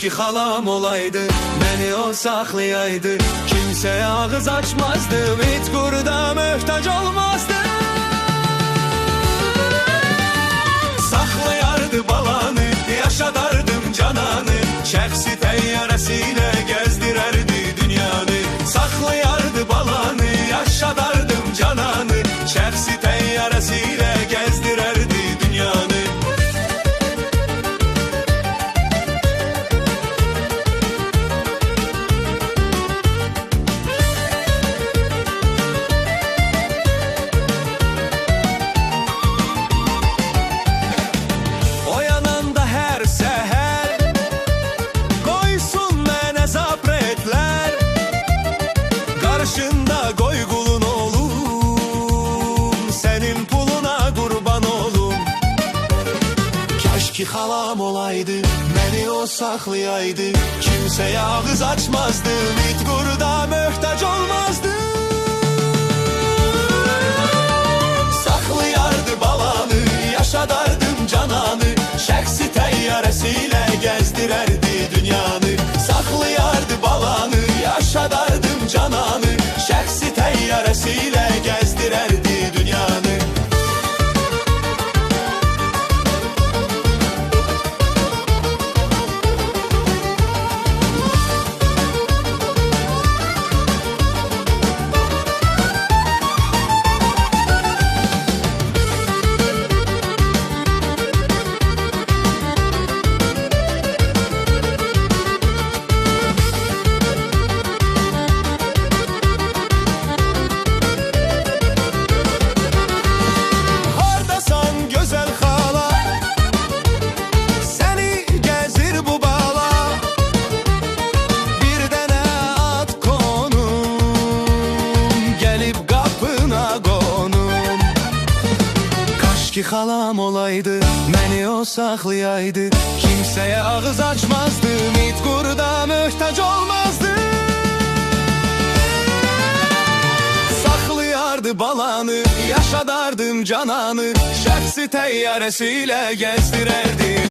Keşke halam olaydı, beni o saklayaydı. Kimseye ağız açmazdım, hiç kurda mühtaç olmazdım. Saklayardı balanı, yaşadardım cananı. Şəxsi təyyarəsiyle gezdirerdi dünyanı. Saklayardı balanı, yaşadardım cananı. Şəxsi təyyarəsiyle gezdirerdi dünyanı. Oyananda her seher koysun mənə zabretlər. Karşında koy kulun olum, senin puluna kurban olum. Keşke halam olaydı, beni o saklayaydı. Kimseye ağız açmazdım, hiç kurda mühtaç olmazdım. Saklayardı balanı, yaşadardım cananı. Şəxsi təyyarəsiyle gezdirerdi dünyanı. Saklayardı balanı, yaşadardım cananı. Şəxsi təyyarəsiyle gezdirerdi dünyanı. Keşke halam olaydı, beni o saklayaydı. Kimseye ağız açmazdım, hiç kurda mühtaç olmazdım. Saklayardı balanı, yaşadardım cananı. Şəxsi təyyarəsiyle gezdirerdi